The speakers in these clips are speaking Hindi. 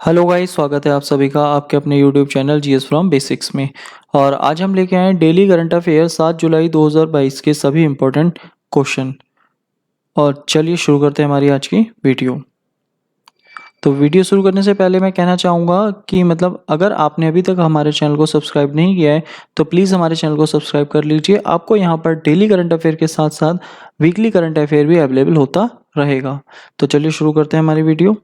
हेलो गाइस, स्वागत है आप सभी का आपके अपने YouTube channel GS from basics में। और आज हम लेके आए हैं डेली करंट अफेयर 7 जुलाई 2022 के सभी इम्पोर्टेंट क्वेश्चन। और चलिए शुरू करते हैं हमारी आज की वीडियो। तो वीडियो शुरू करने से पहले मैं कहना चाहूँगा कि अगर आपने अभी तक हमारे चैनल को सब्सक्राइब नहीं किया है तो प्लीज़ हमारे चैनल को सब्सक्राइब कर लीजिए। आपको यहाँ पर डेली करंट अफेयर के साथ साथ वीकली करंट अफेयर भी अवेलेबल होता रहेगा। तो चलिए शुरू करते हैं हमारी वीडियो।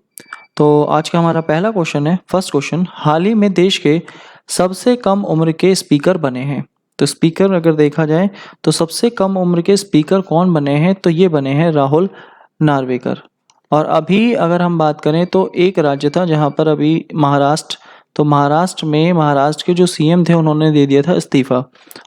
तो आज का हमारा पहला क्वेश्चन है, फर्स्ट क्वेश्चन, हाल ही में देश के सबसे कम उम्र के स्पीकर बने हैं। तो स्पीकर अगर देखा जाए तो सबसे कम उम्र के स्पीकर कौन बने हैं, तो ये बने हैं राहुल नार्वेकर। और अभी अगर हम बात करें तो एक राज्य था जहां पर अभी महाराष्ट्र, तो महाराष्ट्र के जो सीएम थे उन्होंने दे दिया था इस्तीफा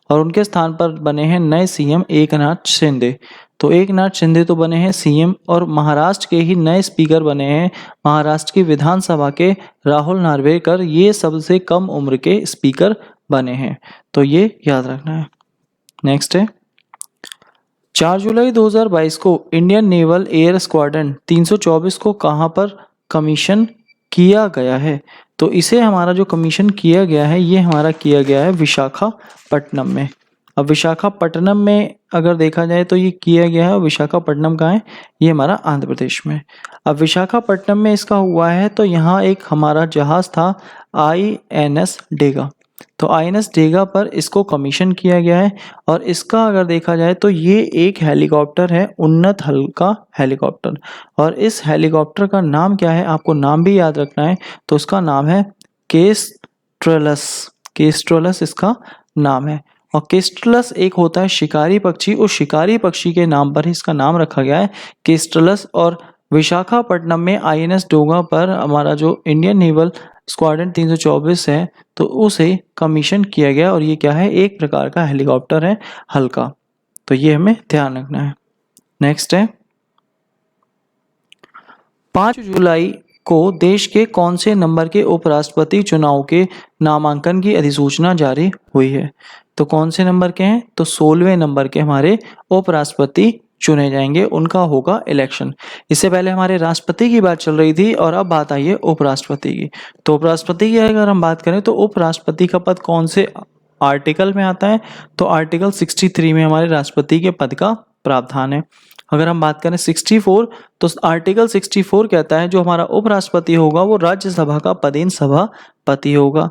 और उनके स्थान पर बने हैं नए सीएम एकनाथ शिंदे। तो एकनाथ शिंदे तो बने हैं सीएम और महाराष्ट्र के ही नए स्पीकर बने हैं महाराष्ट्र की विधानसभा के राहुल नार्वेकर। ये सबसे कम उम्र के स्पीकर बने हैं, तो ये याद रखना है। नेक्स्ट है, 4 जुलाई 2022 को इंडियन नेवल एयर स्क्वाड्रन 324 को कहां पर कमीशन किया गया है। तो इसे हमारा जो कमीशन किया गया है ये हमारा किया गया है विशाखापट्टनम में। अब विशाखापट्टनम में अगर देखा जाए तो ये किया गया है, विशाखापट्टनम कहाँ है, ये हमारा आंध्र प्रदेश में। अब विशाखापट्टनम में इसका हुआ है तो यहाँ एक हमारा जहाज था INS डेगा, तो INS डेगा पर इसको कमीशन किया गया है। और इसका अगर देखा जाए तो ये एक हेलीकॉप्टर है, उन्नत हल्का हेलीकॉप्टर। और इस हेलीकॉप्टर का नाम क्या है, आपको नाम भी याद रखना है। तो उसका नाम है केस्ट्रलस, केस्ट्रलस इसका नाम है। और केस्ट्रलस एक होता है शिकारी पक्षी, उस शिकारी पक्षी के नाम पर ही इसका नाम रखा गया है केस्ट्रलस। और विशाखापट्टनम में INS डोगा पर हमारा जो इंडियन नेवल स्क्वाड्रन 324 है तो उसे कमीशन किया गया और ये क्या है, एक प्रकार का हेलीकॉप्टर है हल्का। तो ये हमें ध्यान रखना है। नेक्स्ट है, 5 जुलाई को देश के कौन से नंबर के उपराष्ट्रपति चुनाव के नामांकन की अधिसूचना जारी हुई है। तो कौन से नंबर के हैं, तो 16वें नंबर के हमारे उपराष्ट्रपति चुने जाएंगे, उनका होगा इलेक्शन। इससे पहले हमारे राष्ट्रपति की बात चल रही थी और अब बात आई है उपराष्ट्रपति की। तो उपराष्ट्रपति की अगर हम बात करें तो उपराष्ट्रपति का पद कौन से आर्टिकल में आता है, तो आर्टिकल 63 में हमारे राष्ट्रपति के पद का प्रावधान है। अगर हम बात करें 64, तो आर्टिकल 64 कहता है जो हमारा उपराष्ट्रपति होगा वो राज्यसभा का पदेन सभापति होगा।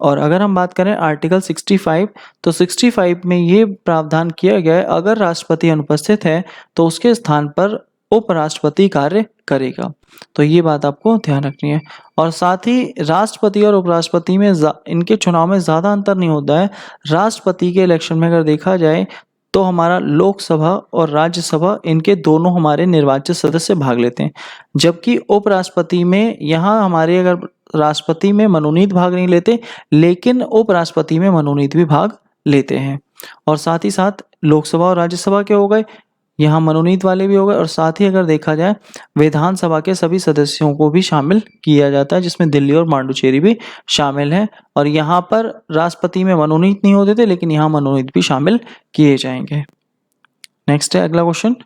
और अगर हम बात करें आर्टिकल 65, तो 65 में ये प्रावधान किया गया है अगर राष्ट्रपति अनुपस्थित है तो उसके स्थान पर उपराष्ट्रपति कार्य करेगा। तो ये बात आपको ध्यान रखनी है। और साथ ही राष्ट्रपति और उपराष्ट्रपति में इनके चुनाव में ज़्यादा अंतर नहीं होता है। राष्ट्रपति के इलेक्शन में अगर देखा जाए तो हमारा लोकसभा और राज्यसभा इनके दोनों हमारे निर्वाचित सदस्य भाग लेते हैं, जबकि उपराष्ट्रपति में यहाँ हमारे अगर राष्ट्रपति में मनोनीत भाग नहीं लेते लेकिन उपराष्ट्रपति में मनोनीत भी भाग लेते हैं। और साथ ही साथ लोकसभा और राज्यसभा के हो गए, यहाँ मनोनीत वाले भी हो गए। और साथ ही अगर देखा जाए विधानसभा के सभी सदस्यों को भी शामिल किया जाता है जिसमें दिल्ली और पांडुचेरी भी शामिल हैं। और यहाँ पर राष्ट्रपति में मनोनीत नहीं होते थे लेकिन यहाँ मनोनीत भी शामिल किए जाएंगे। नेक्स्ट है अगला क्वेश्चन,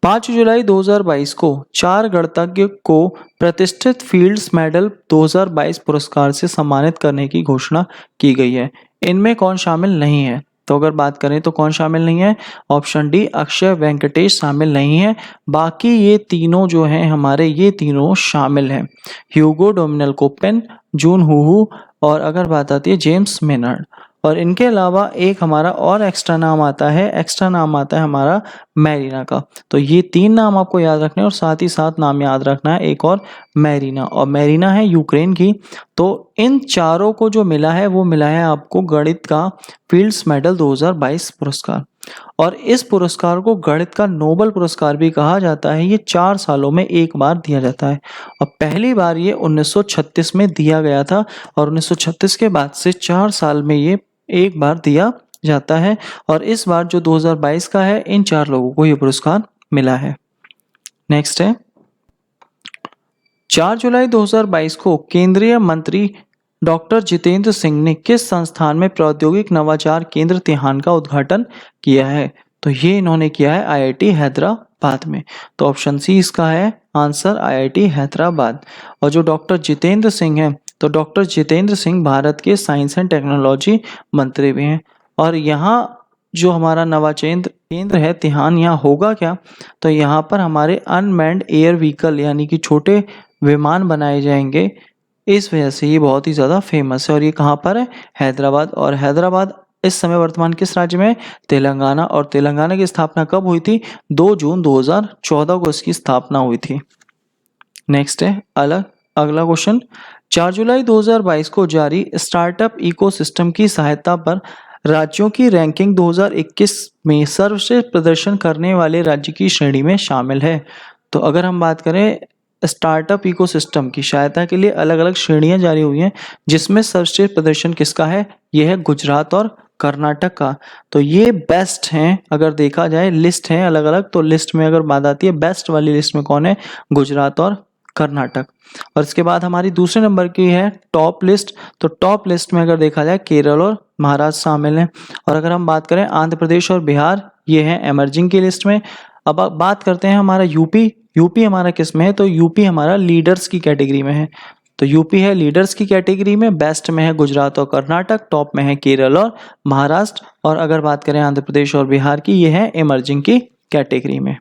5 जुलाई 2022 को 4 गणतज्ञ को प्रतिष्ठित फील्ड्स मेडल 2022 पुरस्कार से सम्मानित करने की घोषणा की गई है। इनमें कौन शामिल नहीं है, तो अगर बात करें तो कौन शामिल नहीं है, ऑप्शन डी अक्षय वेंकटेश शामिल नहीं है। बाकी ये तीनों जो हैं हमारे, ये तीनों शामिल हैं, ह्यूगो डोमिनल कोपेन, जून हुहू और अगर बात आती है जेम्स मेनर्ड। और इनके अलावा एक हमारा और एक्स्ट्रा नाम आता है हमारा मैरीना का। तो ये 3 नाम आपको याद रखने हैं और साथ ही साथ नाम याद रखना है एक और मैरीना, और मैरीना है यूक्रेन की। तो इन चारों को जो मिला है वो मिला है आपको गणित का फील्ड्स मेडल 2022 पुरस्कार। और इस पुरस्कार को गणित का नोबेल पुरस्कार भी कहा जाता है। ये 4 सालों में एक बार दिया जाता है और पहली बार ये 1936 में दिया गया था और 1936 के बाद से 4 साल में ये एक बार दिया जाता है। और इस बार जो 2022 का है इन 4 लोगों को ये पुरस्कार मिला है। नेक्स्ट है, 4 जुलाई 2022 को केंद्रीय मंत्री डॉक्टर जितेंद्र सिंह ने किस संस्थान में प्रौद्योगिक नवाचार केंद्र तिहान का उद्घाटन किया है, तो ये इन्होंने किया है IIT हैदराबाद में। तो ऑप्शन सी इसका है आंसर, IIT हैदराबाद। और जो डॉक्टर जितेंद्र सिंह हैं, तो डॉक्टर जितेंद्र सिंह भारत के साइंस एंड टेक्नोलॉजी मंत्री भी हैं। और यहाँ जो हमारा नवाचेंद्र केंद्र है तिहान, यहाँ होगा क्या, तो यहाँ पर हमारे अनमैन्ड एयर व्हीकल यानी कि छोटे विमान बनाए जाएंगे। इस वजह से ये बहुत ही ज़्यादा फेमस है। और ये कहाँ पर है, हैदराबाद। और हैदराबाद इस समय वर्तमान किस राज्य में है, तेलंगाना। और तेलंगाना की स्थापना कब हुई थी, 2 जून 2014 को इसकी स्थापना हुई थी। नेक्स्ट है अगला क्वेश्चन, 4 जुलाई 2022 को जारी स्टार्टअप इकोसिस्टम की सहायता पर राज्यों की रैंकिंग 2021 में सर्वश्रेष्ठ प्रदर्शन करने वाले राज्य की श्रेणी में शामिल है। तो अगर हम बात करें स्टार्टअप इकोसिस्टम की सहायता के लिए अलग अलग श्रेणियां जारी हुई हैं, जिसमें सर्वश्रेष्ठ प्रदर्शन किसका है, यह है गुजरात और कर्नाटक का। तो ये बेस्ट हैं, अगर देखा जाए लिस्ट है अलग अलग, तो लिस्ट में अगर बात आती है बेस्ट वाली लिस्ट में कौन है, गुजरात और कर्नाटक। और इसके बाद हमारी दूसरे नंबर की है टॉप लिस्ट। तो टॉप लिस्ट में अगर देखा जाए केरल और महाराष्ट्र शामिल हैं। और अगर हम बात करें आंध्र प्रदेश और बिहार, ये है एमर्जिंग की लिस्ट में। अब बात करते हैं हमारा यूपी हमारा किस में है, तो यूपी हमारा लीडर्स की कैटेगरी में है। तो यूपी है लीडर्स की कैटेगरी में, बेस्ट में है गुजरात और कर्नाटक, टॉप में है केरल और महाराष्ट्र। और अगर बात करें आंध्र प्रदेश और बिहार की, ये है इमर्जिंग की कैटेगरी में।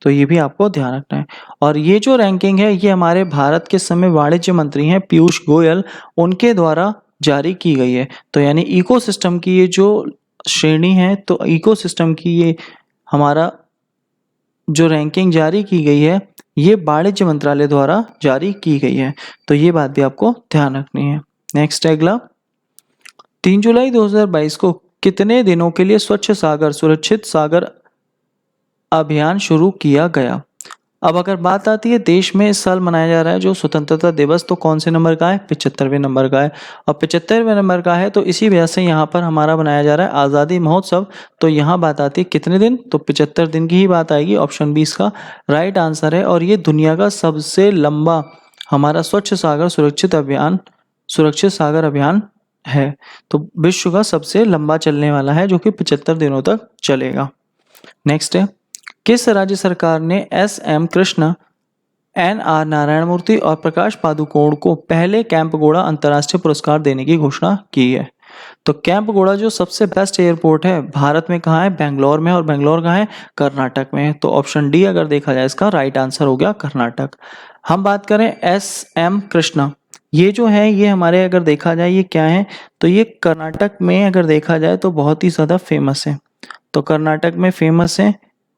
तो ये भी आपको ध्यान रखना है। और ये जो रैंकिंग है ये हमारे भारत के समय वाणिज्य मंत्री हैं पीयूष गोयल, उनके द्वारा जारी की गई है। तो यानी इकोसिस्टम की ये जो श्रेणी है, तो इकोसिस्टम की ये हमारा जो रैंकिंग जारी की गई है, ये वाणिज्य मंत्रालय द्वारा जारी की गई है। तो ये बात भी आपको ध्यान रखनी है। नेक्स्ट है अगला, 3 जुलाई 2022 को कितने दिनों के लिए स्वच्छ सागर सुरक्षित सागर अभियान शुरू किया गया। अब अगर बात आती है देश में इस साल मनाया जा रहा है जो स्वतंत्रता दिवस, तो कौन से नंबर का है, 75वें नंबर का है। और 75वें नंबर का है, तो इसी वजह से यहाँ पर हमारा बनाया जा रहा है आज़ादी महोत्सव। तो यहाँ बात आती है कितने दिन, तो 75 दिन की ही बात आएगी। ऑप्शन बी इसका राइट आंसर है। और ये दुनिया का सबसे लंबा हमारा स्वच्छ सागर सुरक्षित सागर अभियान है। तो विश्व का सबसे लंबा चलने वाला है, जो कि 75 दिनों तक चलेगा। नेक्स्ट है, किस राज्य सरकार ने SM कृष्ण, NR नारायण मूर्ति और प्रकाश पादुकोण को पहले कैंपगोड़ा अंतर्राष्ट्रीय पुरस्कार देने की घोषणा की है। तो कैंपगोड़ा जो सबसे बेस्ट एयरपोर्ट है भारत में, कहाँ है, बेंगलोर में। और बेंगलोर कहाँ है, कर्नाटक में है। तो ऑप्शन डी अगर देखा जाए इसका राइट आंसर हो गया कर्नाटक। हम बात करें SM कृष्णा, ये जो है ये हमारे अगर देखा जाए ये क्या है, तो ये कर्नाटक में अगर देखा जाए तो बहुत ही ज़्यादा फेमस है। तो कर्नाटक में फेमस है,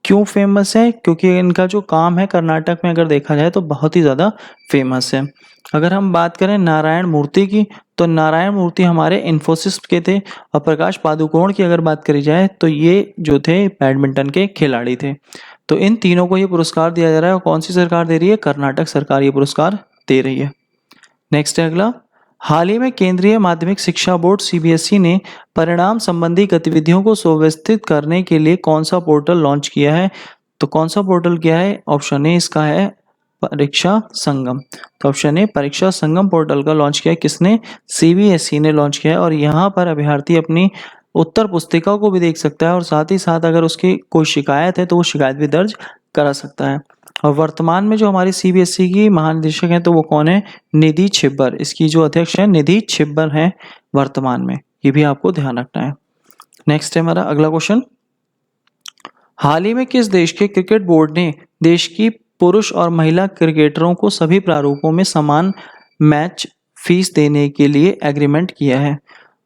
क्यों फेमस है, क्योंकि इनका जो काम है कर्नाटक में अगर देखा जाए तो बहुत ही ज़्यादा फेमस है। अगर हम बात करें नारायण मूर्ति की, तो नारायण मूर्ति हमारे इन्फोसिस के थे। और प्रकाश पादुकोण की अगर बात करी जाए तो ये जो थे बैडमिंटन के खिलाड़ी थे। तो इन तीनों को ये पुरस्कार दिया जा रहा है। और कौन सी सरकार दे रही है, कर्नाटक सरकार ये पुरस्कार दे रही है। नेक्स्ट है अगला, हाल ही में केंद्रीय माध्यमिक शिक्षा बोर्ड CBSE ने परिणाम संबंधी गतिविधियों को सुव्यवस्थित करने के लिए कौन सा पोर्टल लॉन्च किया है। तो कौन सा पोर्टल किया है, ऑप्शन ए इसका है परीक्षा संगम। तो ऑप्शन ए परीक्षा संगम पोर्टल का लॉन्च किया है किसने, CBSE ने लॉन्च किया है। और यहाँ पर अभ्यर्थी अपनी उत्तर पुस्तिका को भी देख सकता है, और साथ ही साथ अगर उसकी कोई शिकायत है तो वो शिकायत भी दर्ज करा सकता है। और वर्तमान में जो हमारी CBSE की महानिदेशक हैं तो वो कौन है, निधि छिब्बर। इसकी जो अध्यक्ष है निधि छिब्बर हैं वर्तमान में, ये भी आपको ध्यान रखना है। नेक्स्ट है हमारा अगला क्वेश्चन, हाल ही में किस देश के क्रिकेट बोर्ड ने देश की पुरुष और महिला क्रिकेटरों को सभी प्रारूपों में समान मैच फीस देने के लिए एग्रीमेंट किया है।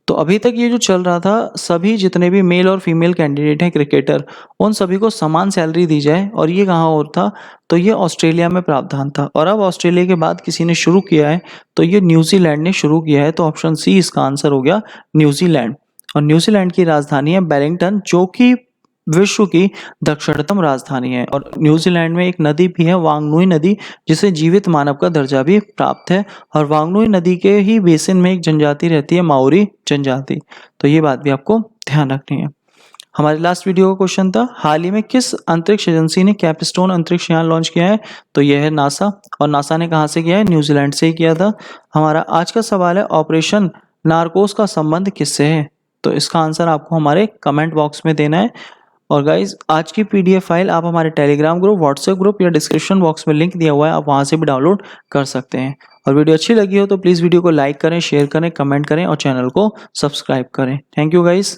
तो अभी तक ये जो चल रहा था, सभी जितने भी मेल और फीमेल कैंडिडेट हैं क्रिकेटर, उन सभी को समान सैलरी दी जाए। और ये कहाँ और था, तो ये ऑस्ट्रेलिया में प्रावधान था। और अब ऑस्ट्रेलिया के बाद किसी ने शुरू किया है, तो ये न्यूजीलैंड ने शुरू किया है। तो ऑप्शन सी इसका आंसर हो गया न्यूजीलैंड। और न्यूजीलैंड की राजधानी है वेलिंगटन, जो कि विश्व की दक्षिणतम राजधानी है। और न्यूजीलैंड में एक नदी भी है, वांगनुई नदी, जिसे जीवित मानव का दर्जा भी प्राप्त है। और वांगनुई नदी के ही बेसिन में एक जनजाति रहती है, माओरी जनजाति। तो ये बात भी आपको ध्यान रखनी है। हमारे लास्ट वीडियो का क्वेश्चन था, हाल ही में किस अंतरिक्ष एजेंसी ने कैपस्टोन अंतरिक्ष यान लॉन्च किया है। तो यह है नासा। और नासा ने कहाँ से किया है, न्यूजीलैंड से ही किया था। हमारा आज का सवाल है, ऑपरेशन नारकोस का संबंध किससे है। तो इसका आंसर आपको हमारे कमेंट बॉक्स में देना है। और गाइज आज की PDF फाइल आप हमारे टेलीग्राम ग्रुप, व्हाट्सएप ग्रुप या डिस्क्रिप्शन बॉक्स में लिंक दिया हुआ है, आप वहाँ से भी डाउनलोड कर सकते हैं। और वीडियो अच्छी लगी हो तो प्लीज़ वीडियो को लाइक करें, शेयर करें, कमेंट करें और चैनल को सब्सक्राइब करें। Thank you guys.